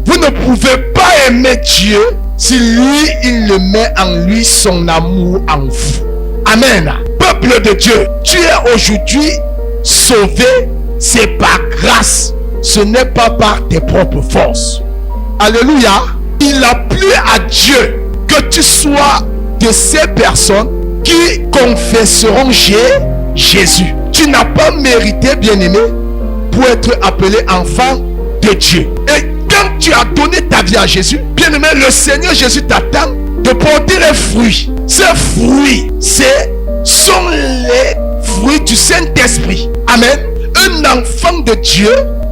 Vous ne pouvez pas aimer Dieu si lui, il ne met en lui son amour en vous. Amen. Peuple de Dieu, tu es aujourd'hui sauvé, c'est par grâce. Ce n'est pas par tes propres forces. Alléluia. Il a plu à Dieu que tu sois de ces personnes qui confesseront Jésus. Tu n'as pas mérité, bien-aimé, pour être appelé enfant de Dieu. Et quand tu as donné ta vie à Jésus, bien-aimé, le Seigneur Jésus t'attend de porter les fruits. Ces fruits, sont les fruits du Saint-Esprit. Amen. Un enfant de Dieu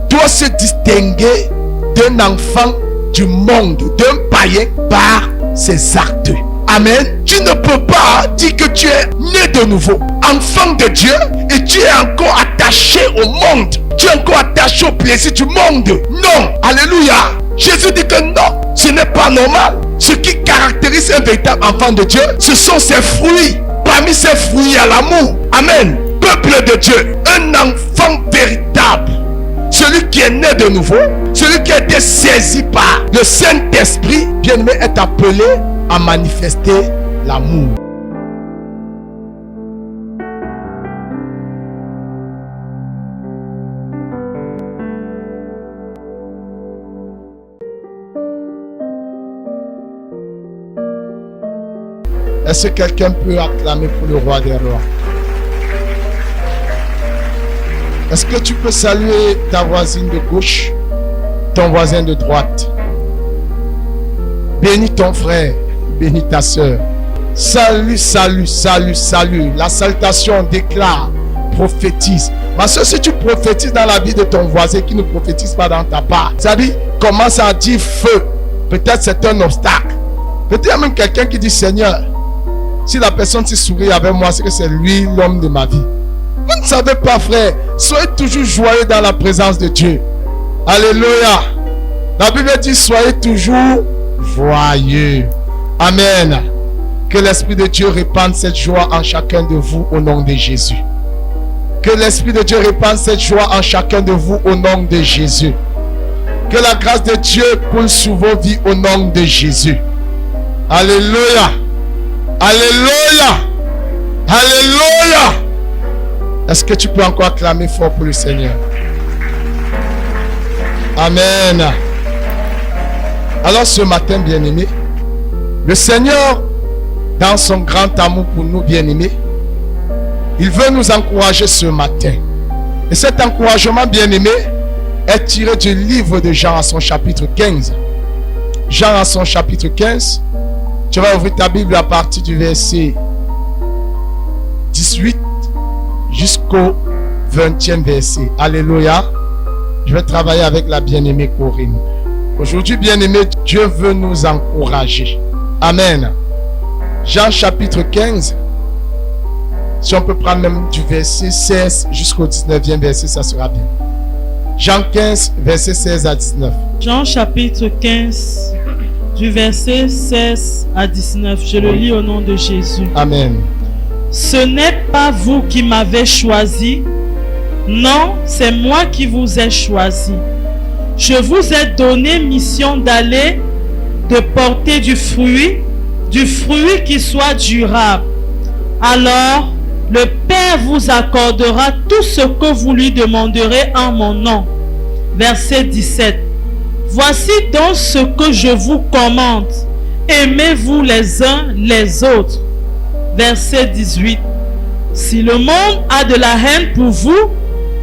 doit se distinguer d'un enfant du monde, d'un païen, par ses actes. Amen. Tu ne peux pas dire que tu es né de nouveau, enfant de Dieu, et tu es encore attaché au monde. Tu es encore attaché au plaisir du monde. Non. Alléluia. Jésus dit que non, ce n'est pas normal. Ce qui caractérise un véritable enfant de Dieu, ce sont ses fruits. Parmi ces fruits, il y a l'amour. Amen. Peuple de Dieu, un enfant véritable, celui qui est né de nouveau, celui qui a été saisi par le Saint-Esprit, bien-aimé, est appelé à manifester l'amour. Est-ce que quelqu'un peut acclamer pour le roi des rois? Est-ce que tu peux saluer ta voisine de gauche, ton voisin de droite? Bénis ton frère, bénis ta soeur. Salut, salut, salut, salut. La salutation déclare, prophétise. Ma soeur, si tu prophétises dans la vie de ton voisin qui ne prophétise pas dans ta part, c'est-à-dire, commence à dire feu. Peut-être c'est un obstacle. Peut-être il y a même quelqu'un qui dit, Seigneur, si la personne se sourit avec moi, c'est que c'est lui l'homme de ma vie. Vous ne savez pas, frère. Soyez toujours joyeux dans la présence de Dieu. Alléluia. La Bible dit, soyez toujours joyeux. Amen. Que l'Esprit de Dieu répande cette joie en chacun de vous au nom de Jésus. Que l'Esprit de Dieu répande cette joie en chacun de vous au nom de Jésus. Que la grâce de Dieu coule sur vos vies au nom de Jésus. Alléluia. Alléluia. Alléluia. Est-ce que tu peux encore acclamer fort pour le Seigneur? Amen. Alors ce matin, bien-aimés, le Seigneur, dans son grand amour pour nous, bien-aimés, il veut nous encourager ce matin. Et cet encouragement, bien-aimé, est tiré du livre de Jean à son chapitre 15. Jean à son chapitre 15. Tu vas ouvrir ta Bible à partir du verset 18 jusqu'au 20e verset. Alléluia. Je vais travailler avec la bien-aimée Corinne. Aujourd'hui, bien-aimé, Dieu veut nous encourager. Amen. Jean chapitre 15. Si on peut prendre même du verset 16 jusqu'au 19e verset, ça sera bien. Jean 15, verset 16 à 19. Jean chapitre 15, du verset 16 à 19. Je le lis au nom de Jésus. Amen. Ce n'est pas vous qui m'avez choisi. Non, c'est moi qui vous ai choisi. Je vous ai donné mission d'aller, de porter du fruit qui soit durable. Alors, le Père vous accordera tout ce que vous lui demanderez en mon nom. Verset 17. Voici donc ce que je vous commande. Aimez-vous les uns les autres. Verset 18. Si le monde a de la haine pour vous,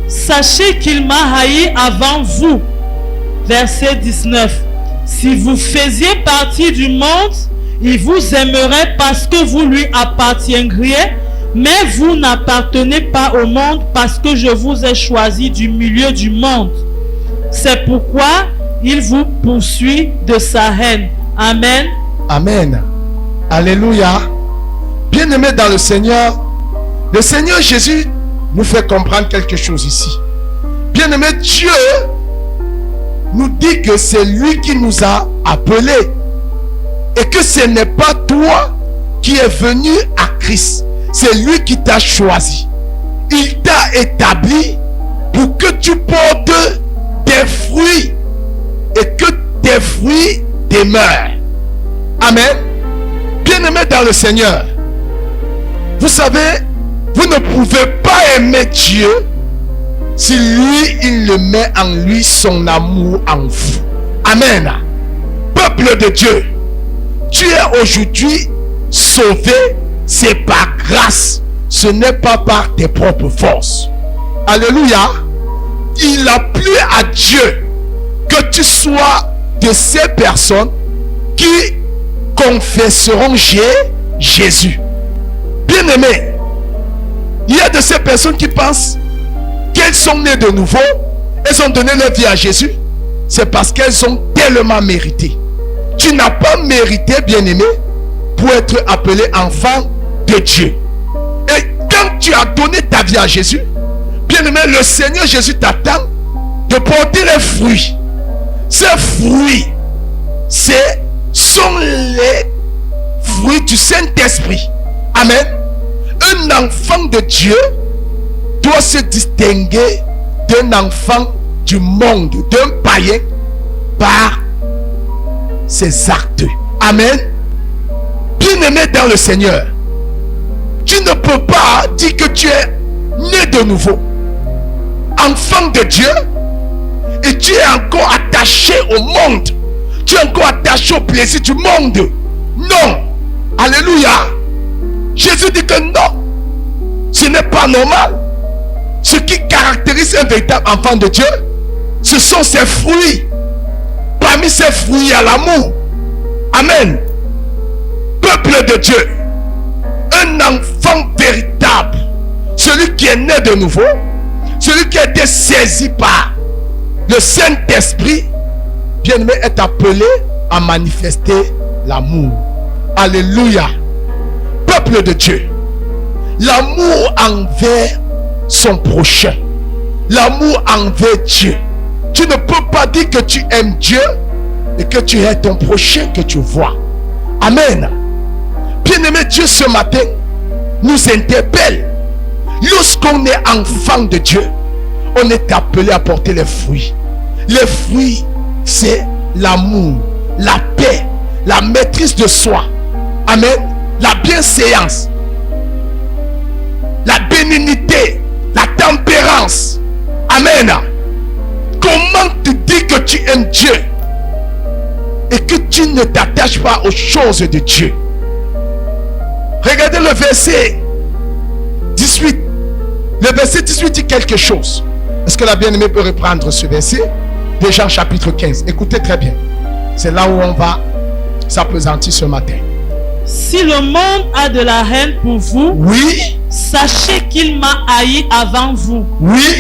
sachez qu'il m'a haï avant vous. Verset 19. Si vous faisiez partie du monde, il vous aimerait parce que vous lui appartiendriez, mais vous n'appartenez pas au monde parce que je vous ai choisi du milieu du monde. C'est pourquoi il vous poursuit de sa haine. Amen. Amen. Alléluia. Bien-aimé dans le Seigneur Jésus nous fait comprendre quelque chose ici. Bien-aimé, Dieu nous dit que c'est lui qui nous a appelés et que ce n'est pas toi qui es venu à Christ. C'est lui qui t'a choisi. Il t'a établi pour que tu portes des fruits et que tes fruits demeurent. Amen. Bien-aimés dans le Seigneur, vous savez, vous ne pouvez pas aimer Dieu si lui, il le met en lui son amour en vous. Amen. Peuple de Dieu, tu es aujourd'hui sauvé, c'est par grâce, ce n'est pas par tes propres forces. Alléluia. Il a plu à Dieu que tu sois de ces personnes qui confesseront Jésus. Bien-aimés, il y a de ces personnes qui pensent qu'elles sont nées de nouveau, elles ont donné leur vie à Jésus, c'est parce qu'elles ont tellement mérité. Tu n'as pas mérité, bien-aimé, pour être appelé enfant de Dieu. Et quand tu as donné ta vie à Jésus, bien-aimé, le Seigneur Jésus t'attend de porter les fruits. Ces fruits, sont les fruits du Saint-Esprit. Amen. Un enfant de Dieu doit se distinguer d'un enfant du monde, d'un païen, par ses actes. Amen. Bien-aimé dans le Seigneur, tu ne peux pas dire que tu es né de nouveau, enfant de Dieu, et tu es encore attaché au monde. Tu es encore attaché au plaisir du monde. Non. Alléluia. Jésus dit que non. Ce n'est pas normal. Ce qui caractérise un véritable enfant de Dieu, ce sont ses fruits. Parmi ces fruits, il y a l'amour. Amen. Peuple de Dieu, un enfant véritable, celui qui est né de nouveau, celui qui a été saisi par le Saint-Esprit, bien-aimé, est appelé à manifester l'amour. Alléluia. Peuple de Dieu, l'amour envers son prochain, l'amour envers Dieu. Tu ne peux pas dire que tu aimes Dieu et que tu es ton prochain que tu vois. Amen. Bien-aimé, Dieu ce matin nous interpelle. Lorsqu'on est enfant de Dieu, on est appelé à porter les fruits. Les fruits, c'est l'amour, la paix, la maîtrise de soi. Amen. La bienséance, la bénignité, la tempérance. Amen. Comment tu dis que tu aimes Dieu et que tu ne t'attaches pas aux choses de Dieu? Regardez le verset 18. Le verset 18 dit quelque chose. Est-ce que la bien-aimée peut reprendre ce verset? Déjà chapitre 15. Écoutez très bien. C'est là où on va s'appesantir ce matin. Si le monde a de la haine pour vous, oui, sachez qu'il m'a haï avant vous. Oui.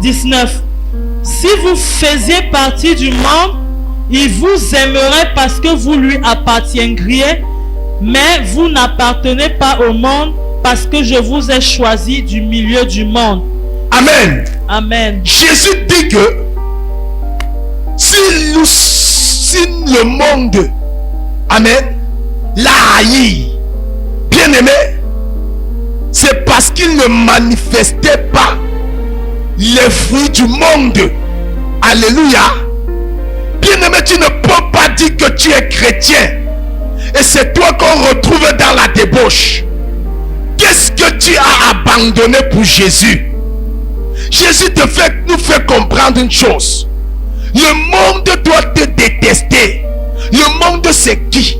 19. Si vous faisiez partie du monde, il vous aimerait parce que vous lui appartiendriez, mais vous n'appartenez pas au monde parce que je vous ai choisi du milieu du monde. Amen. Amen. Jésus dit que si le monde, amen, l'a haï, bien aimé, c'est parce qu'il ne manifestait pas les fruits du monde. Alléluia. Bien aimé, tu ne peux pas dire que tu es chrétien et c'est toi qu'on retrouve dans la débauche. Qu'est-ce que tu as abandonné pour Jésus? Jésus nous fait comprendre une chose. Le monde doit te détester. Le monde, c'est qui?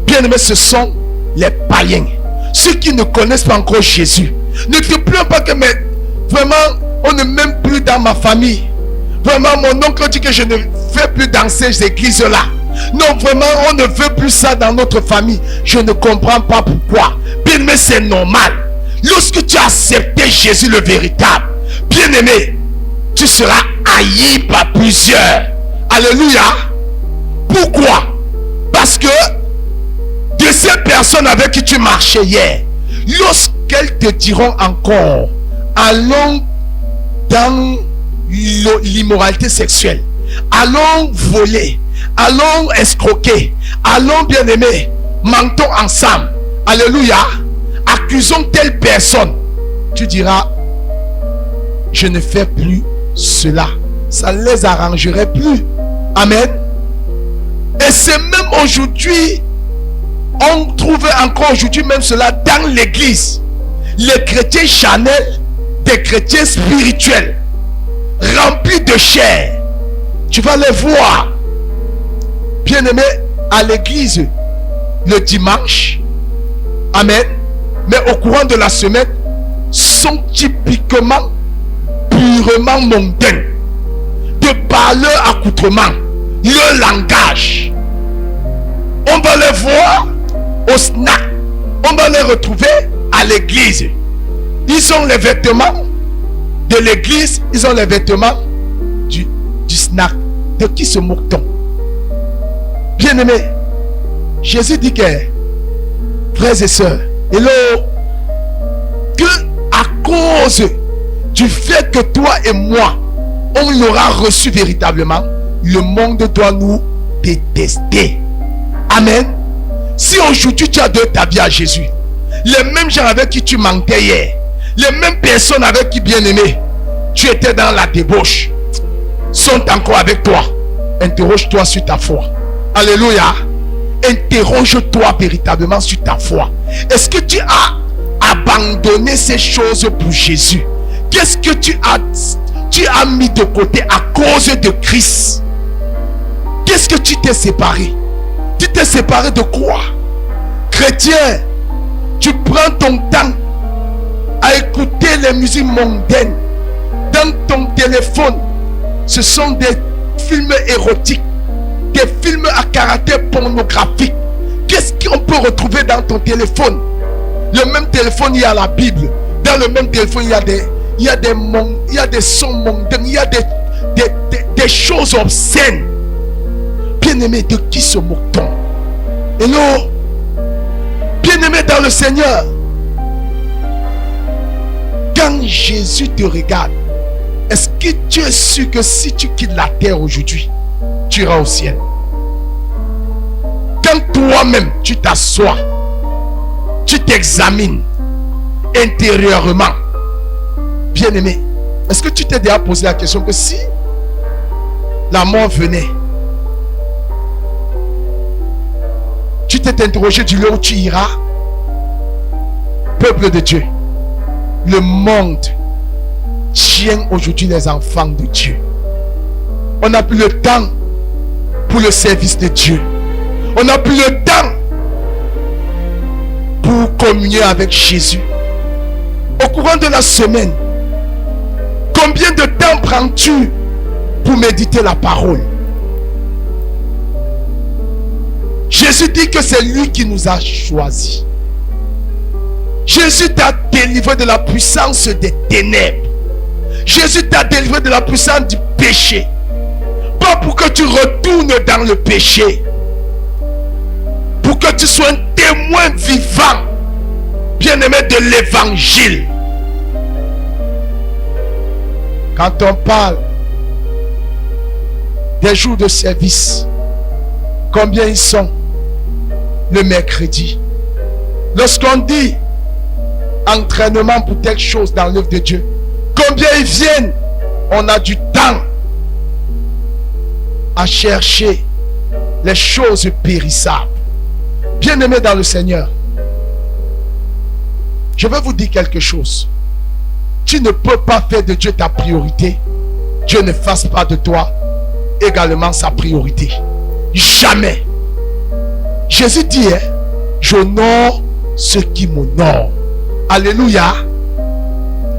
Bien aimé, ce sont les païens, ceux qui ne connaissent pas encore Jésus. Ne te plains pas que mais vraiment on ne m'aime plus dans ma famille. Vraiment mon oncle dit que je ne vais plus dans ces églises là. Non, vraiment on ne veut plus ça dans notre famille. Je ne comprends pas pourquoi. Bien aimé, c'est normal. Lorsque tu as accepté Jésus le véritable, bien aimé, tu seras haï par plusieurs. Alléluia. Pourquoi? Parce que de ces personnes avec qui tu marchais hier, lorsqu'elles te diront encore, allons dans l'immoralité sexuelle, allons voler, allons escroquer, allons bien aimer, mentons ensemble, alléluia, accusons telle personne, tu diras, je ne fais plus cela, ça ne les arrangerait plus. Amen. Et c'est même aujourd'hui, on trouve encore aujourd'hui même cela dans l'église. Les chrétiens charnels, des chrétiens spirituels, remplis de chair. Tu vas les voir, bien-aimés, à l'église le dimanche. Amen. Mais au courant de la semaine, sont typiquement, purement mondains. De par leur accoutrement, leur langage. On va les voir au snack. On va les retrouver à l'église. Ils ont les vêtements de l'église. Ils ont les vêtements du snack. De qui se moque-t-on? Bien-aimé, Jésus dit que, frères et sœurs, hello, que à cause du fait que toi et moi, on l'aura reçu véritablement, le monde doit nous détester. Amen. Si aujourd'hui tu as donné ta vie à Jésus, les mêmes gens avec qui tu mentais hier, les mêmes personnes avec qui, bien aimé, tu étais dans la débauche, sont encore avec toi. Interroge-toi sur ta foi. Alléluia. Interroge-toi véritablement sur ta foi. Est-ce que tu as abandonné ces choses pour Jésus? Qu'est-ce que tu as mis de côté à cause de Christ? Qu'est-ce que tu t'es séparé? Tu t'es séparé de quoi? Chrétien, tu prends ton temps à écouter les musiques mondaines dans ton téléphone. Ce sont des films érotiques, des films à caractère pornographique. Qu'est-ce qu'on peut retrouver dans ton téléphone? Le même téléphone, il y a la Bible. Dans le même téléphone, il y a des sons mondains, il y a des choses obscènes. Bien-aimé, de qui se moque-t-on? Hello? Bien-aimé dans le Seigneur, quand Jésus te regarde, est-ce que tu es sûr que si tu quittes la terre aujourd'hui, tu iras au ciel? Quand toi-même tu t'assois, tu t'examines intérieurement, bien-aimé, est-ce que tu t'es déjà posé la question que si la mort venait, tu t'es interrogé du lieu où tu iras? Peuple de Dieu, le monde tient aujourd'hui les enfants de Dieu. On n'a plus le temps pour le service de Dieu. On n'a plus le temps pour communier avec Jésus. Au courant de la semaine, combien de temps prends-tu pour méditer la parole? Jésus dit que c'est lui qui nous a choisis. Jésus t'a délivré de la puissance des ténèbres. Jésus t'a délivré de la puissance du péché. Pas pour que tu retournes dans le péché. Pour que tu sois un témoin vivant, bien-aimé, de l'évangile. Quand on parle des jours de service, combien ils sont le mercredi? Lorsqu'on dit entraînement pour quelque chose dans l'œuvre de Dieu, combien ils viennent? On a du temps à chercher les choses périssables. Bien-aimés dans le Seigneur, je vais vous dire quelque chose. Tu ne peux pas faire de Dieu ta priorité. Dieu ne fasse pas de toi également sa priorité. Jamais. Jésus dit, j'honore ceux qui m'honorent. Alléluia.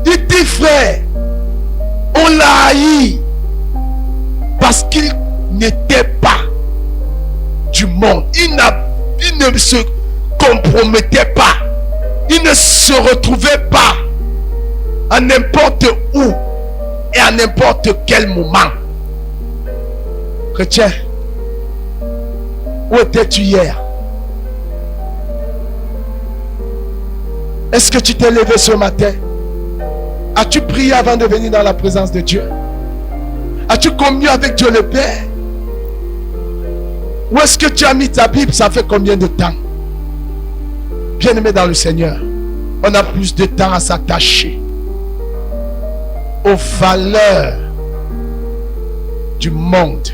Il dit, frère, on l'a haï parce qu'il n'était pas du monde. Il ne se compromettait pas. Il ne se retrouvait pas à n'importe où et à n'importe quel moment. Chrétien, où étais-tu hier? Est-ce que tu t'es levé ce matin? As-tu prié avant de venir dans la présence de Dieu? As-tu communié avec Dieu le Père? Où est-ce que tu as mis ta Bible? Ça fait combien de temps? Bien-aimé dans le Seigneur, on a plus de temps à s'attacher aux valeurs du monde.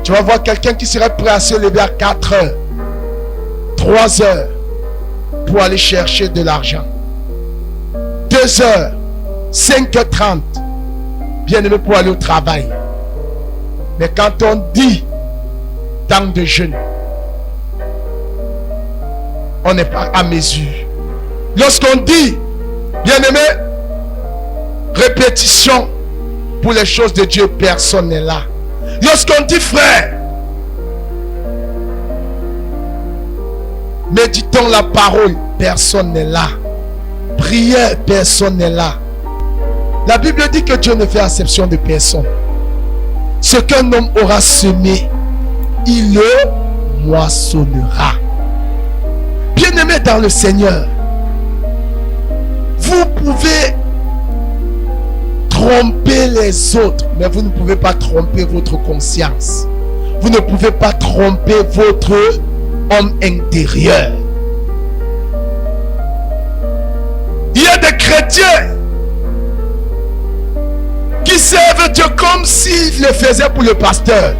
Tu vas voir quelqu'un qui serait prêt à se lever à 4 heures, 3 heures pour aller chercher de l'argent. 2 heures, 5h30, bien aimé, pour aller au travail. Mais quand on dit temps de jeûne, on n'est pas à mesure. Lorsqu'on dit, bien aimé, répétition pour les choses de Dieu, personne n'est là. Lorsqu'on dit frère, méditons la parole, personne n'est là. Prière, personne n'est là. La Bible dit que Dieu ne fait exception de personne. Ce qu'un homme aura semé, il le moissonnera. Bien-aimés dans le Seigneur, vous pouvez tromper les autres, mais vous ne pouvez pas tromper votre conscience. Vous ne pouvez pas tromper votre homme intérieur. Il y a des chrétiens qui servent Dieu comme s'ils le faisaient pour le pasteur.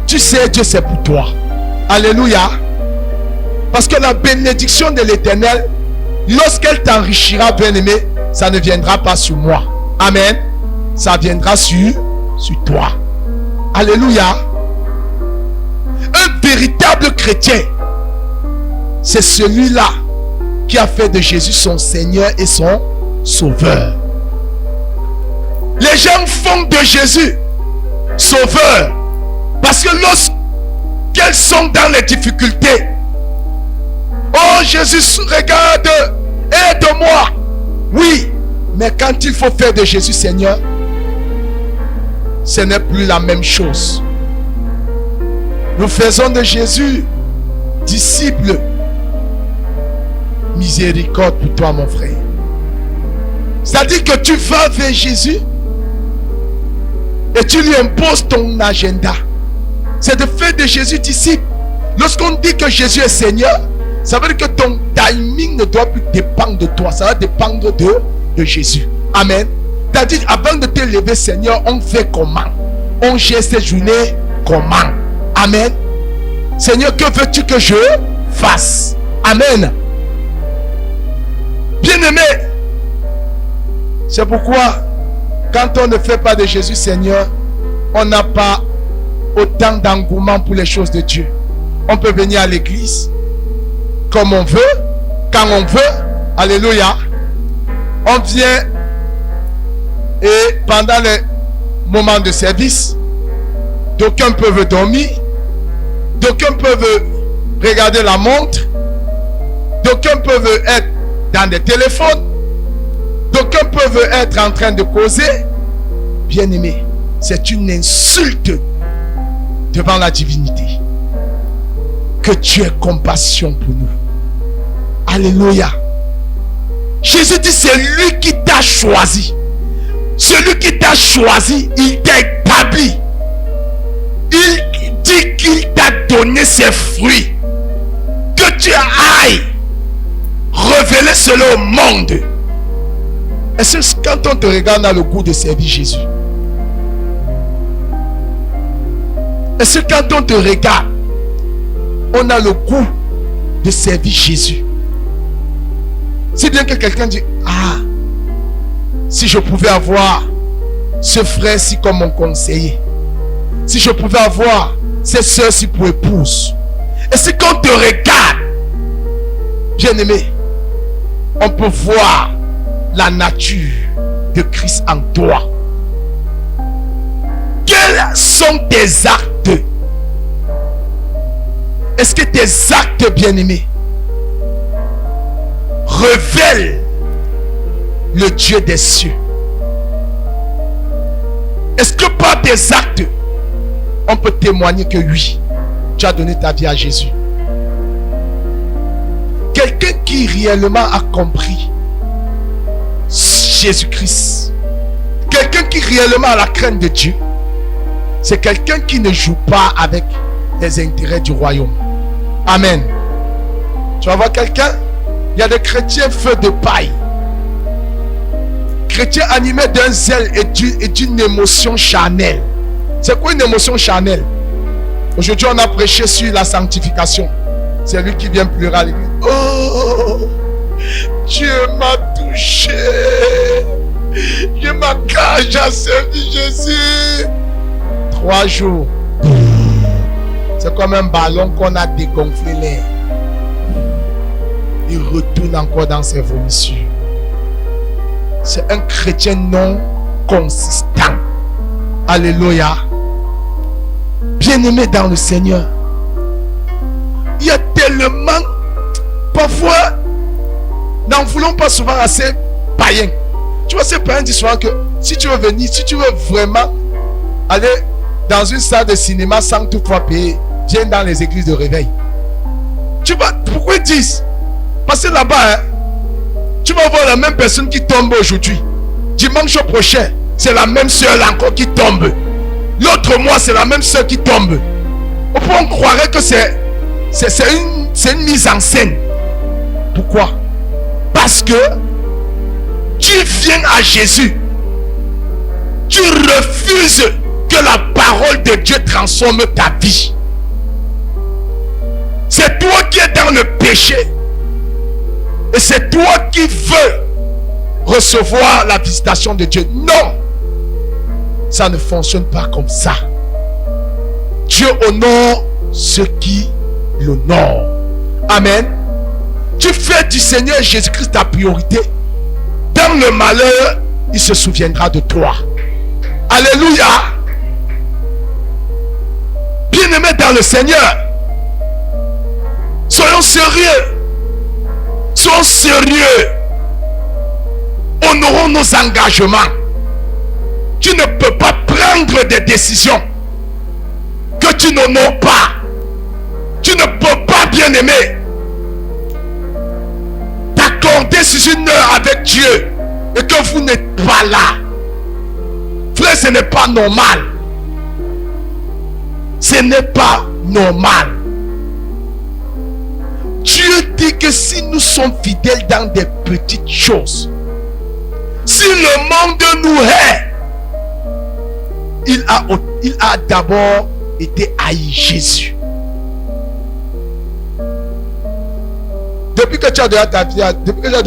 Tu sais, Dieu c'est pour toi. Alléluia. Parce que la bénédiction de l'Éternel, lorsqu'elle t'enrichira, bien-aimé, ça ne viendra pas sur moi. Amen. Ça viendra sur toi. Alléluia. Un véritable chrétien, c'est celui-là qui a fait de Jésus son Seigneur et son Sauveur. Les gens font de Jésus Sauveur parce que lorsqu'elles sont dans les difficultés, oh Jésus, regarde, aide-moi. Oui, mais quand il faut faire de Jésus Seigneur, ce n'est plus la même chose. Nous faisons de Jésus disciple. Miséricorde pour toi, mon frère. C'est-à-dire que tu vas vers Jésus et tu lui imposes ton agenda. C'est de faire de Jésus disciple. Lorsqu'on dit que Jésus est Seigneur, ça veut dire que ton timing ne doit plus dépendre de toi. Ça va dépendre de Jésus. Amen. C'est-à-dire, avant de te lever, Seigneur, on fait comment? On gère cette journée comment? Amen. Seigneur, que veux-tu que je fasse? Amen. Bien-aimé, c'est pourquoi quand on ne fait pas de Jésus Seigneur, on n'a pas autant d'engouement pour les choses de Dieu. On peut venir à l'église comme on veut, quand on veut. Alléluia. On vient et pendant les moments de service, d'aucuns peuvent dormir, d'aucuns peuvent regarder la montre, d'aucuns peuvent être dans des téléphones, d'aucuns peuvent être en train de causer. Bien-aimé, c'est une insulte devant la divinité. Que Dieu ait compassion pour nous. Alléluia. Jésus dit, c'est lui qui t'a choisi. Celui qui t'a choisi, il t'a établi. Il dit qu'il t'a donné ses fruits. Que tu ailles révéler cela au monde. Est-ce que quand on te regarde, on a le goût de servir Jésus? Est-ce que quand on te regarde, on a le goût de servir Jésus? Si bien que quelqu'un dit, ah, si je pouvais avoir ce frère-ci comme mon conseiller, si je pouvais avoir cette soeur-ci pour épouse. Et si quand on te regarde, bien-aimé, on peut voir la nature de Christ en toi. Quels sont tes actes? Est-ce que tes actes, bien-aimés, révèlent le Dieu des cieux? Est-ce que par tes actes, on peut témoigner que oui, tu as donné ta vie à Jésus? Quelqu'un qui réellement a compris Jésus-Christ, quelqu'un qui réellement a la crainte de Dieu, c'est quelqu'un qui ne joue pas avec les intérêts du royaume. Amen. Tu vas voir quelqu'un, il y a des chrétiens feu de paille, chrétiens animés d'un zèle et d'une émotion charnelle. C'est quoi une émotion charnelle? Aujourd'hui, on a prêché sur la sanctification. C'est lui qui vient pleurer à l'église. Oh, Dieu m'a touché. Je m'engage à servir Jésus. 3 jours. C'est comme un ballon qu'on a dégonflé l'air. Il retourne encore dans ses vomissures. C'est un chrétien non consistant. Alléluia. Bien-aimé dans le Seigneur. Il y a tellement, parfois, n'en voulons pas souvent assez païens. Tu vois, ces païens disent souvent que si tu veux venir, si tu veux vraiment aller dans une salle de cinéma sans toutefois payer, viens dans les églises de réveil. Tu vois, pourquoi ils disent? Parce que là-bas, hein, tu vas voir la même personne qui tombe aujourd'hui. Dimanche prochain, c'est la même soeur là encore qui tombe. L'autre mois, c'est la même soeur qui tombe. On croirait que c'est une mise en scène. Pourquoi? Parce que tu viens à Jésus. Tu refuses que la parole de Dieu transforme ta vie. C'est toi qui es dans le péché. Et c'est toi qui veux recevoir la visitation de Dieu. Non! Ça ne fonctionne pas comme ça. Dieu honore ceux qui l'honorent. Amen. Tu fais du Seigneur Jésus-Christ ta priorité. Dans le malheur, il se souviendra de toi. Alléluia. Bien-aimés dans le Seigneur, soyons sérieux. Soyons sérieux. Honorons nos engagements. Tu ne peux pas prendre des décisions que tu n'honores pas. Tu ne peux pas, bien aimer, t'accorder sur une heure avec Dieu et que vous n'êtes pas là. Frère, ce n'est pas normal. Ce n'est pas normal. Dieu dit que si nous sommes fidèles dans des petites choses, si le monde nous hait, il a d'abord été haï, Jésus. Depuis que tu as donné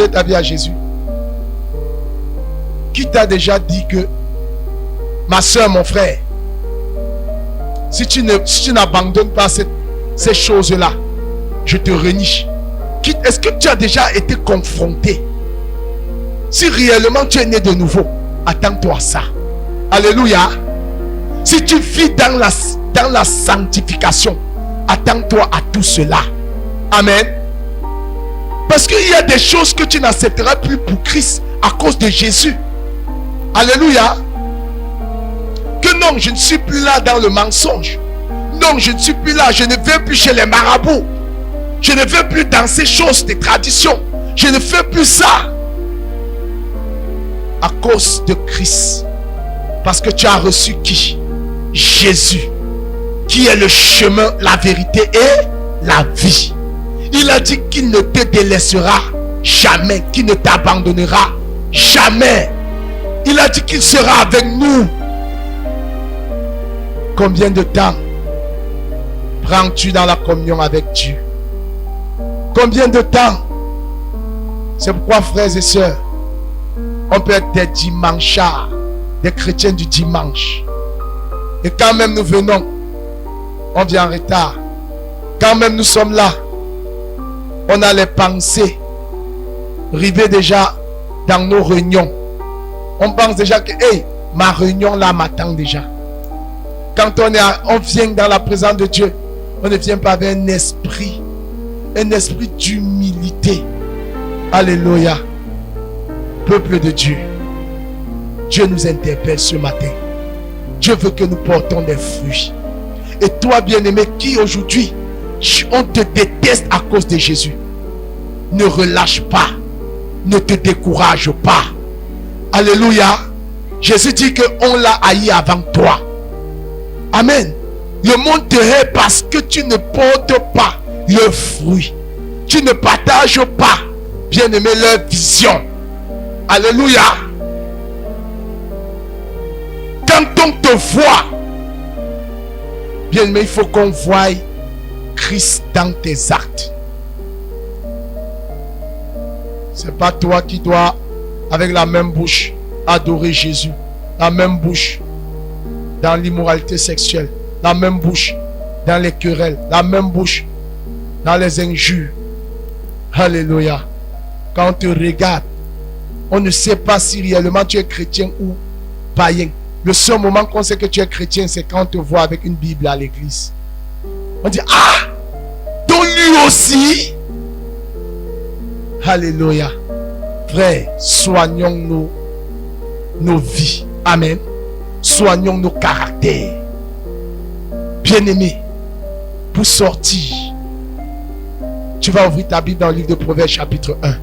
ta vie à Jésus, qui t'a déjà dit que ma soeur, mon frère, si tu n'abandonnes pas ces choses-là, je te renie. Est-ce que tu as déjà été confronté? Si réellement tu es né de nouveau, attends-toi à ça. Alléluia. Si tu vis dans la sanctification, attends-toi à tout cela. Amen. Parce qu'il y a des choses que tu n'accepteras plus pour Christ à cause de Jésus. Alléluia. Que non, je ne suis plus là dans le mensonge. Non, je ne suis plus là. Je ne vais plus chez les marabouts. Je ne veux plus dans ces choses des traditions. Je ne fais plus ça. À cause de Christ. Parce que tu as reçu qui? Jésus. Qui est le chemin, la vérité et la vie. Il a dit qu'il ne te délaissera jamais. Qu'il ne t'abandonnera jamais. Il a dit qu'il sera avec nous. Combien de temps prends-tu dans la communion avec Dieu? Combien de temps? C'est pourquoi, frères et sœurs, on peut être des dimanchards, des chrétiens du dimanche. Et quand même nous venons, on vient en retard. Quand même nous sommes là, on a les pensées rivées déjà dans nos réunions. On pense déjà que, hey, ma réunion là m'attend déjà. Quand on vient dans la présence de Dieu, on ne vient pas avec un esprit d'humilité. Alléluia. Peuple de Dieu, Dieu nous interpelle ce matin. Dieu veut que nous portons des fruits. Et toi, bien-aimé, qui aujourd'hui, on te déteste à cause de Jésus, ne relâche pas, ne te décourage pas. Alléluia. Jésus dit qu'on l'a haï avant toi. Amen. Le monde te hait parce que tu ne portes pas le fruit. Tu ne partages pas, bien-aimé, leur vision. Alléluia. Quand on te voit Bien, mais il faut qu'on voie Christ dans tes actes. C'est pas toi qui dois, avec la même bouche, adorer Jésus. La même bouche dans l'immoralité sexuelle. La même bouche dans les querelles. La même bouche dans les injures. Alléluia. Quand on te regarde, on ne sait pas si réellement tu es chrétien ou païen. Le seul moment qu'on sait que tu es chrétien, c'est quand on te voit avec une Bible à l'église. On dit, ah, donc lui aussi. Alléluia. Frère, soignons nos vies. Amen. Soignons nos caractères. Bien-aimés, pour sortir, tu vas ouvrir ta Bible dans le livre de Proverbes chapitre 1.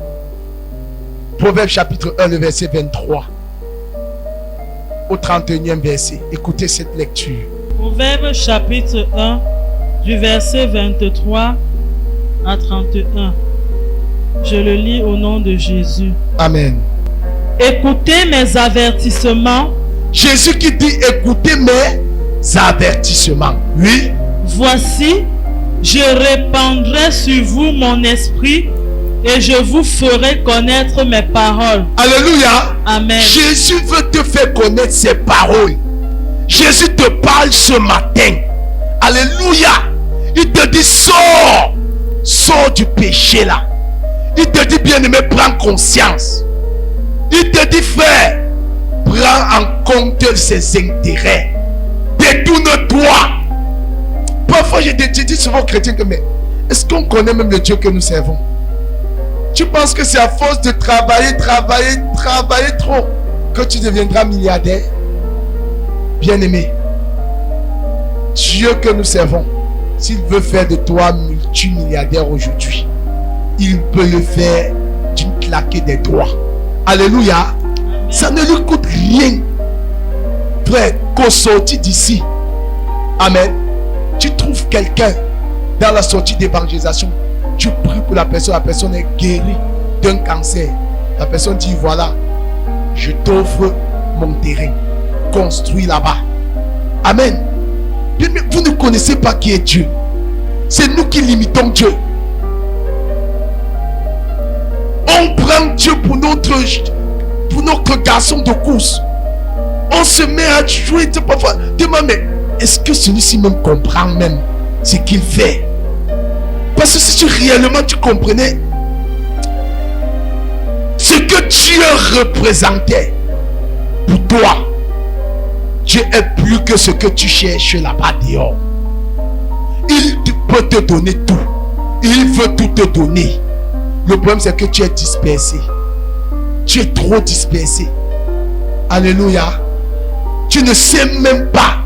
Proverbes chapitre 1, le verset 23 au 31e verset. Écoutez cette lecture. Proverbes chapitre 1, du verset 23 à 31. Je le lis au nom de Jésus. Amen. Écoutez mes avertissements. Jésus qui dit écoutez mes avertissements. Oui. Voici, je répandrai sur vous mon esprit et je vous ferai connaître mes paroles. Alléluia. Amen. Jésus veut te faire connaître ses paroles. Jésus te parle ce matin. Alléluia. Il te dit sors. Sors du péché là. Il te dit bien-aimé, prends conscience. Il te dit frère, prends en compte ses intérêts. Détourne-toi. Parfois je dis souvent aux chrétiens que mais est-ce qu'on connaît même le Dieu que nous servons? Tu penses que c'est à force de travailler trop que tu deviendras milliardaire? Bien-aimé, Dieu que nous servons, s'il veut faire de toi multimilliardaire aujourd'hui, il peut le faire d'une claquée des doigts. Alléluia. Amen. Ça ne lui coûte rien. Frère, qu'au sorti d'ici, amen, tu trouves quelqu'un dans la sortie d'évangélisation, tu pries pour la personne est guérie d'un cancer. La personne dit voilà, je t'offre mon terrain, construis là-bas. Amen. Mais vous ne connaissez pas qui est Dieu. C'est nous qui limitons Dieu. On prend Dieu pour notre garçon de course. On se met à jouer. Parfois, demande, mais est-ce que celui-ci même comprend même ce qu'il fait? Parce que si réellement tu comprenais ce que Dieu représentait pour toi, Dieu est plus que ce que tu cherches là-bas dehors. Il peut te donner tout. Il veut tout te donner. Le problème c'est que tu es dispersé. Tu es trop dispersé. Alléluia. Tu ne sais même pas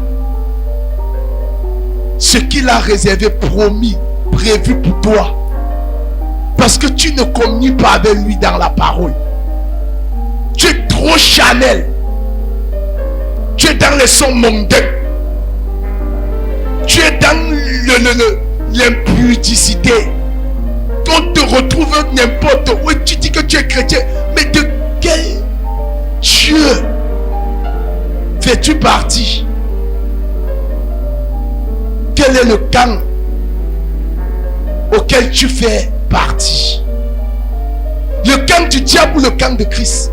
ce qu'il a réservé, promis, prévu pour toi. Parce que tu ne communies pas avec lui dans la parole. Tu es trop charnel. Tu es dans les sons mondains. Tu es dans l'impudicité. On te retrouve n'importe où et tu dis que tu es chrétien. Mais de quel Dieu fais-tu partie? Quel est le camp auquel tu fais partie? Le camp du diable ou le camp de Christ?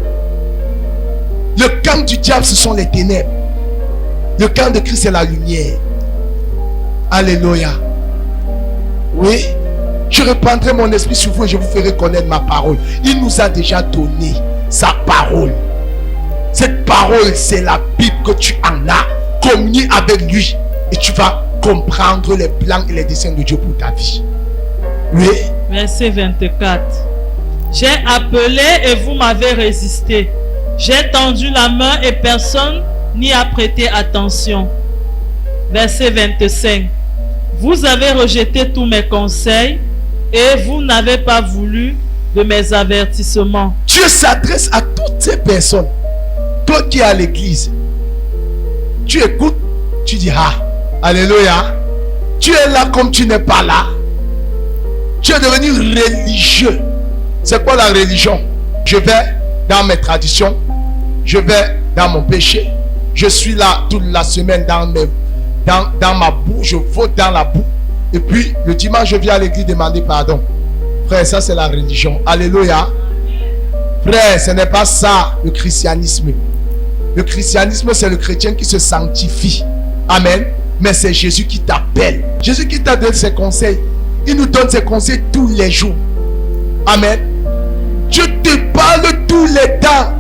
Le camp du diable, ce sont les ténèbres. Le camp de Christ, c'est la lumière. Alléluia. Oui. Je répandrai mon esprit sur vous et je vous ferai connaître ma parole. Il nous a déjà donné sa parole. Cette parole, c'est la Bible que tu en as. Communie avec lui et tu vas comprendre les plans et les desseins de Dieu pour ta vie. Oui. Verset 24. J'ai appelé et vous m'avez résisté. J'ai tendu la main et personne n'y a prêté attention. Verset 25. Vous avez rejeté tous mes conseils et vous n'avez pas voulu de mes avertissements. Dieu s'adresse à toutes ces personnes. Toi qui es à l'église, tu écoutes, tu dis ah, alléluia. Tu es là comme tu n'es pas là. Tu es devenu religieux. C'est quoi la religion? Je vais dans mes traditions, je vais dans mon péché, je suis là toute la semaine dans dans ma boue, je vote dans la boue. Et puis, le dimanche, je viens à l'église demander pardon. Frère, ça c'est la religion. Alléluia. Frère, ce n'est pas ça le christianisme. Le christianisme, c'est le chrétien qui se sanctifie. Amen. Mais c'est Jésus qui t'appelle. Jésus qui t'a donné ses conseils. Il nous donne ses conseils tous les jours. Amen. Dieu te parle tous les temps.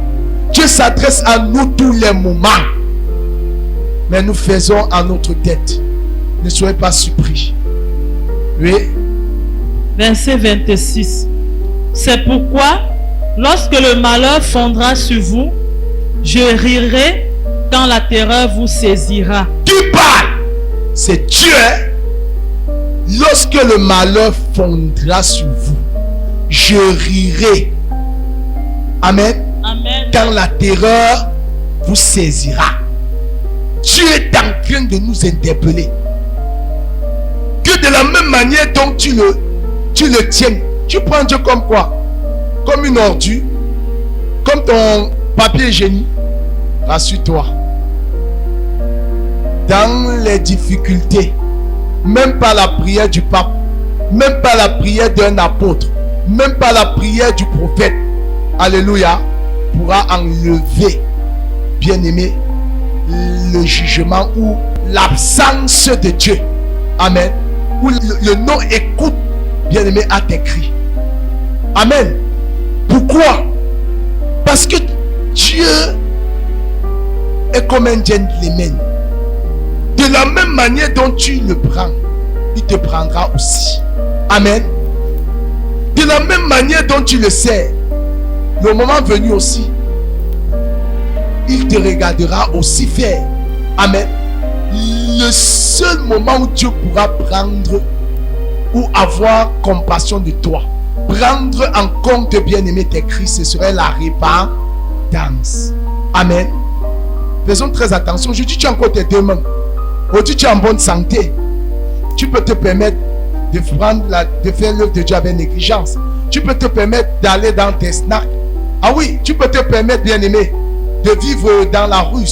Dieu s'adresse à nous tous les moments. Mais nous faisons à notre tête. Ne soyez pas surpris. Oui. Verset 26. C'est pourquoi, lorsque le malheur fondra sur vous, je rirai quand la terreur vous saisira. Qui parle? C'est Dieu. Lorsque le malheur fondra sur vous, je rirai. Amen. Amen. Quand la terreur vous saisira. Dieu est en train de nous interpeller. Que de la même manière dont tu le tiens. Tu prends Dieu comme quoi? Comme une ordure. Comme ton papier hygiénique. Rassure-toi. Dans les difficultés, même pas la prière du pape, même pas la prière d'un apôtre, même pas la prière du prophète, alléluia, pourra enlever, bien-aimé, le jugement ou l'absence de Dieu. Amen. Ou le non-écoute, bien-aimé, à tes cris. Amen. Pourquoi? Parce que Dieu est comme un gentleman. De la même manière dont tu le prends, il te prendra aussi. Amen. De la même manière dont tu le sais, le moment venu aussi, il te regardera aussi faire. Amen. Le seul moment où Dieu pourra prendre ou avoir compassion de toi, prendre en compte, bien-aimé, tes cris, ce serait la repentance. Amen. Faisons très attention. Je dis, tu as encore tes deux mains. Aujourd'hui, tu es en bonne santé. Tu peux te permettre de faire l'œuvre de Dieu avec négligence. Tu peux te permettre d'aller dans tes snacks. Ah oui, tu peux te permettre, bien-aimé, de vivre dans la rue,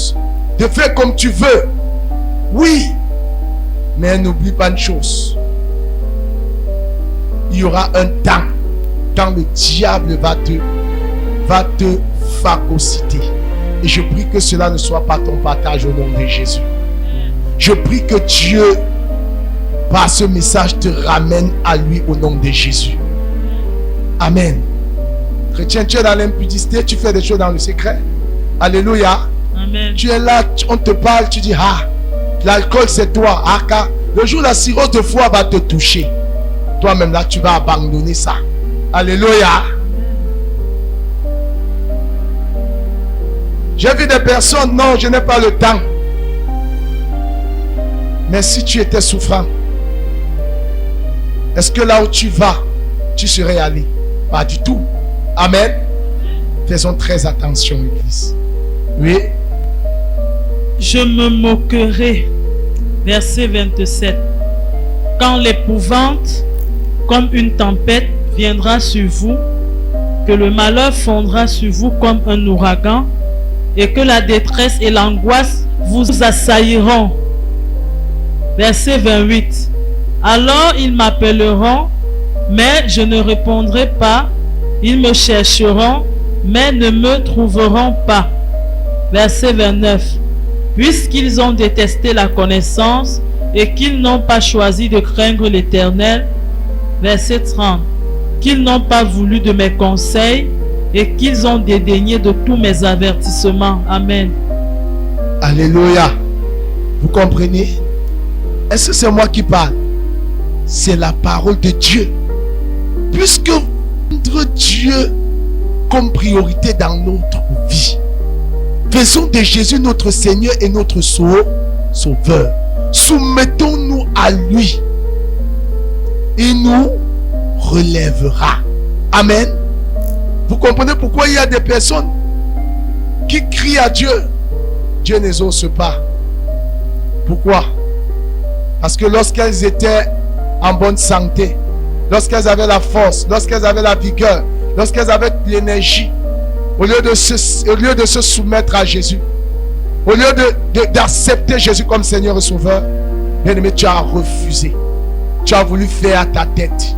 de faire comme tu veux. Oui, mais n'oublie pas une chose. Il y aura un temps quand le diable va te phagocyter. Et je prie que cela ne soit pas ton partage au nom de Jésus. Je prie que Dieu, par ce message, te ramène à lui au nom de Jésus. Amen. Chrétien, tu es dans l'impudicité, tu fais des choses dans le secret. Alléluia. Amen. Tu es là, on te parle, tu dis, ah, l'alcool c'est toi. Ah, car le jour où la cirrhose de foie va te toucher, toi-même là, tu vas abandonner ça. Alléluia. J'ai vu des personnes, non, je n'ai pas le temps. Mais si tu étais souffrant, est-ce que là où tu vas, tu serais allé? Pas du tout. Amen. Faisons très attention, Église. Oui. Je me moquerai. Verset 27. Quand l'épouvante, comme une tempête, viendra sur vous, que le malheur fondra sur vous comme un ouragan, et que la détresse et l'angoisse vous assailliront. Verset 28. Alors ils m'appelleront, mais je ne répondrai pas. Ils me chercheront, mais ne me trouveront pas. Verset 29. Puisqu'ils ont détesté la connaissance et qu'ils n'ont pas choisi de craindre l'Éternel. Verset 30. Qu'ils n'ont pas voulu de mes conseils et qu'ils ont dédaigné de tous mes avertissements. Amen. Alléluia. Vous comprenez? Est-ce que c'est moi qui parle? C'est la parole de Dieu. Puisque notre Dieu comme priorité dans notre vie, faisons de Jésus notre Seigneur et notre Sauveur. Soumettons-nous à lui. Il nous relèvera. Amen. Vous comprenez pourquoi il y a des personnes qui crient à Dieu. Dieu n'exauce pas. Pourquoi? Parce que lorsqu'elles étaient en bonne santé, lorsqu'elles avaient la force, lorsqu'elles avaient la vigueur, lorsqu'elles avaient l'énergie, au lieu de se soumettre à Jésus, au lieu d'accepter Jésus comme Seigneur et Sauveur, Bien-aimé, tu as refusé. Tu as voulu faire ta tête.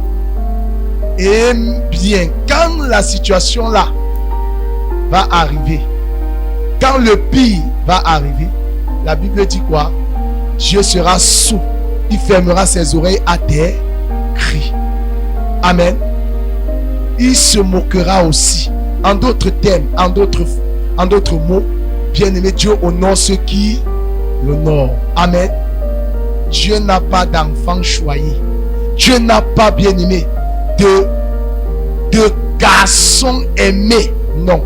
Et bien, quand la situation là va arriver, quand le pire va arriver, la Bible dit quoi? Dieu sera sourd. Il fermera ses oreilles à tes cris. Amen. Il se moquera aussi. En d'autres termes, en d'autres mots, bien-aimé, Dieu honore ceux qui l'honorent. Amen. Dieu n'a pas d'enfant choyé. Dieu n'a pas, bien-aimé, de garçon aimé. Non.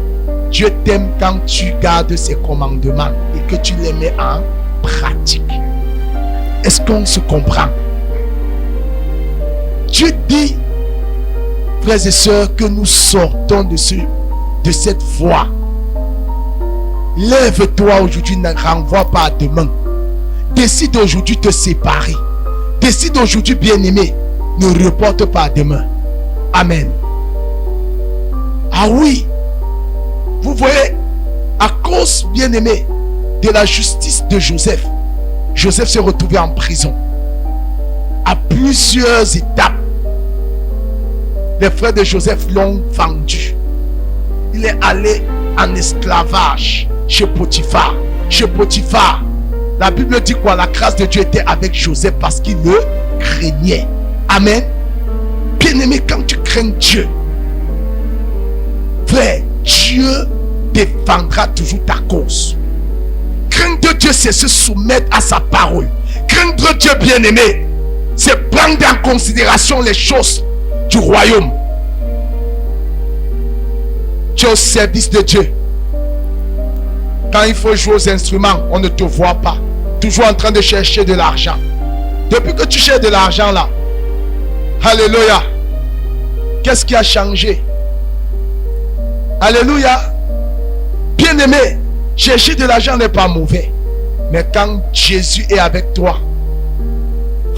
Dieu t'aime quand tu gardes ses commandements et que tu les mets en pratique. Est-ce qu'on se comprend? Dieu dit, frères et sœurs, que nous sortons de cette voie. Lève-toi aujourd'hui, ne renvoie pas à demain. Décide aujourd'hui de te séparer. Décide aujourd'hui, bien-aimé, ne reporte pas à demain. Amen. Ah oui, vous voyez, à cause, bien-aimé, de la justice de Joseph, Joseph s'est retrouvé en prison. À plusieurs étapes, les frères de Joseph l'ont vendu. Il est allé en esclavage chez Potiphar. Chez Potiphar, la Bible dit quoi? La grâce de Dieu était avec Joseph parce qu'il le craignait. Amen. Bien-aimé, quand tu crains Dieu, frère, Dieu défendra toujours ta cause. Craindre Dieu, c'est se soumettre à sa parole. Craindre Dieu, bien-aimé, c'est prendre en considération les choses du royaume. Tu es au service de Dieu. Quand il faut jouer aux instruments, on ne te voit pas. Toujours en train de chercher de l'argent. Depuis que tu cherches de l'argent là, alléluia, qu'est-ce qui a changé? Alléluia. Bien-aimé, chercher de l'argent n'est pas mauvais. Mais quand Jésus est avec toi,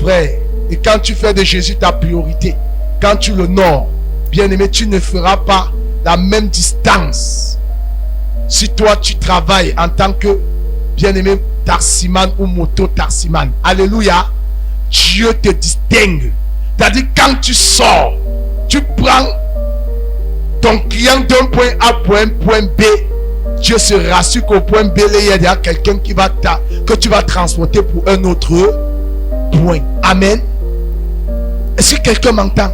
frère, et quand tu fais de Jésus ta priorité, quand tu l'honores, bien-aimé, tu ne feras pas la même distance. Si toi tu travailles en tant que bien-aimé taximan ou moto-taximan, alléluia, Dieu te distingue. C'est-à-dire quand tu sors, tu prends ton client d'un point A à un point B, Dieu se rassure qu'au point B, il y a quelqu'un que tu vas transporter pour un autre point. Amen. Est-ce que quelqu'un m'entend?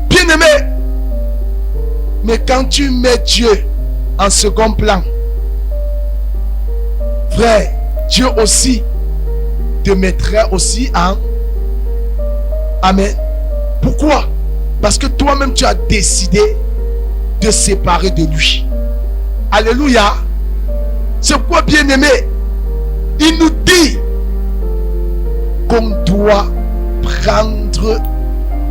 Bien-aimé, mais quand tu mets Dieu en second plan, frère, Dieu aussi te mettra aussi en... Amen. Pourquoi? Parce que toi-même tu as décidé de séparer de lui. Alléluia. C'est quoi, bien-aimé? Il nous dit qu'on doit prendre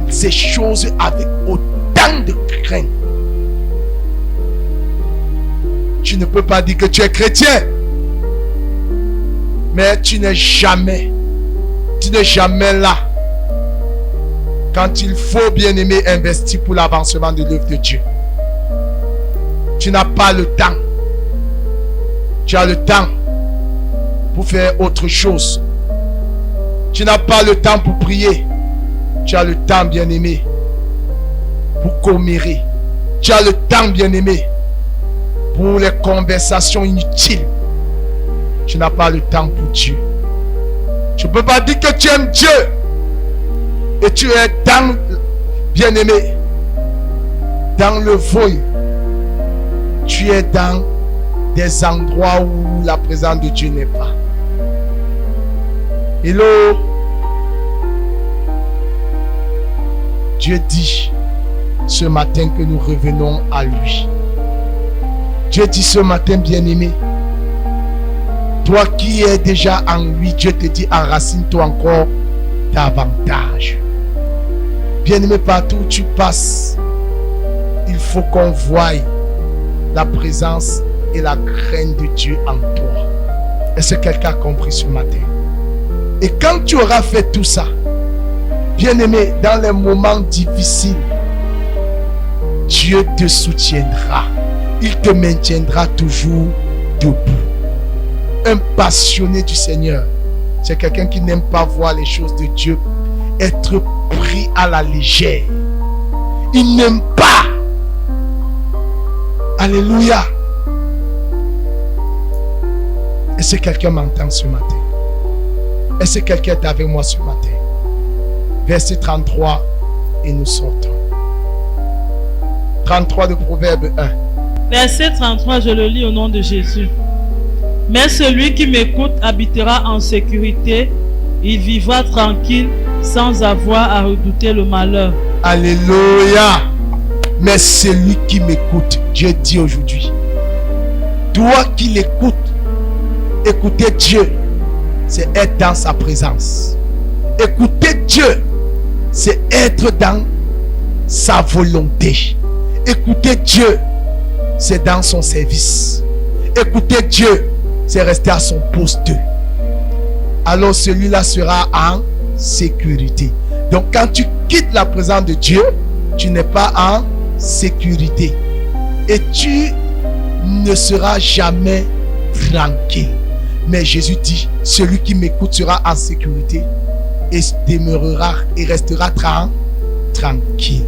ces choses avec autant de crainte. Tu ne peux pas dire que tu es chrétien, mais tu n'es jamais là quand il faut, bien-aimé, investir pour l'avancement de l'œuvre de Dieu. Tu n'as pas le temps. Tu as le temps pour faire autre chose. Tu n'as pas le temps pour prier. Tu as le temps, bien-aimé, pour commérer. Tu as le temps, bien-aimé, pour les conversations inutiles. Tu n'as pas le temps pour Dieu. Tu ne peux pas dire que tu aimes Dieu et tu es dans, bien-aimé, dans le vol. Tu es dans des endroits où la présence de Dieu n'est pas. Hello. Dieu dit ce matin que nous revenons à lui. Dieu dit ce matin, bien-aimé, toi qui es déjà en lui, Dieu te dit enracine-toi encore davantage. Bien-aimé, partout où tu passes, il faut qu'on voie la présence et la crainte de Dieu en toi. Est-ce que quelqu'un a compris ce matin? Et quand tu auras fait tout ça, bien-aimé, dans les moments difficiles, Dieu te soutiendra. Il te maintiendra toujours debout. Un passionné du Seigneur C'est quelqu'un qui n'aime pas voir les choses de Dieu être pris à la légère. Il n'aime pas. Alléluia. Est-ce que quelqu'un m'entend ce matin? Est-ce que quelqu'un est avec moi ce matin? Verset 33 et nous sortons. 33 de Proverbe 1. Verset 33, je le lis au nom de Jésus. Mais celui qui m'écoute habitera en sécurité, il vivra tranquille sans avoir à redouter le malheur. Alléluia. Mais celui qui m'écoute, Dieu dit aujourd'hui, toi qui l'écoutes, écouter Dieu, c'est être dans sa présence. Écouter Dieu, c'est être dans sa volonté. Écouter Dieu, c'est dans son service. Écouter Dieu, c'est rester à son poste. Alors celui-là sera en sécurité. Donc quand tu quittes la présence de Dieu, tu n'es pas en sécurité. Et tu ne seras jamais tranquille. Mais Jésus dit, celui qui m'écoute sera en sécurité et demeurera et restera tranquille.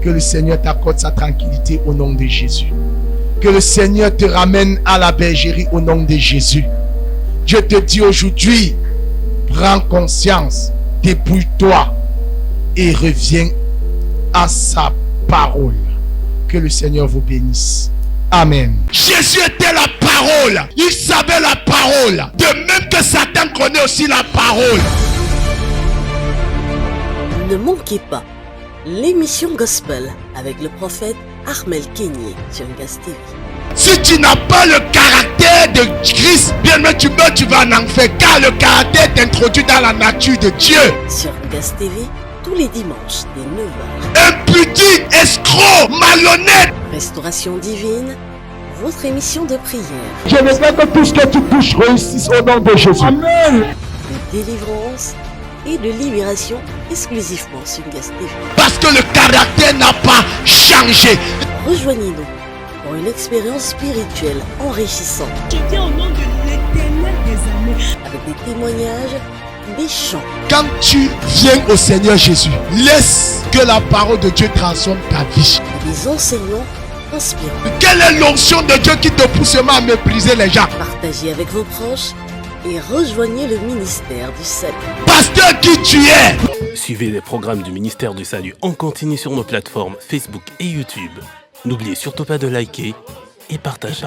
Que le Seigneur t'accorde sa tranquillité au nom de Jésus. Que le Seigneur te ramène à la bergerie au nom de Jésus. Je te dis aujourd'hui, prends conscience, débrouille-toi et reviens à sa parole. Que le Seigneur vous bénisse. Amen. Jésus était la parole. Il savait la parole. De même que Satan connaît aussi la parole. Ne manquez pas l'émission Gospel avec le prophète Armel Kenyé sur Ngaz TV. Si tu n'as pas le caractère de Christ, bien même tu meurs, tu vas en enfer. Car le caractère t'introduit dans la nature de Dieu. Sur Ngaz TV, tous les dimanches dès 9h. Impudique, escroc, malhonnête. Restauration divine, votre émission de prière. Je veux que tout ce que tu touches réussisse au nom de Jésus. Amen. De délivrance et de libération exclusivement sur Ngaz TV. Parce que le caractère n'a pas changé. Rejoignez-nous pour une expérience spirituelle enrichissante. Je dis au nom de l'Éternel des armées. Avec des témoignages, des chants. Quand tu viens au Seigneur Jésus, laisse que la parole de Dieu transforme ta vie. Et des enseignements inspirants. Quelle est l'onction de Dieu qui te pousse à mépriser les gens? Partagez avec vos proches et rejoignez le ministère du salut. Pasteur qui tu es. Suivez les programmes du ministère du Salut en continu sur nos plateformes Facebook et YouTube. N'oubliez surtout pas de liker et partager.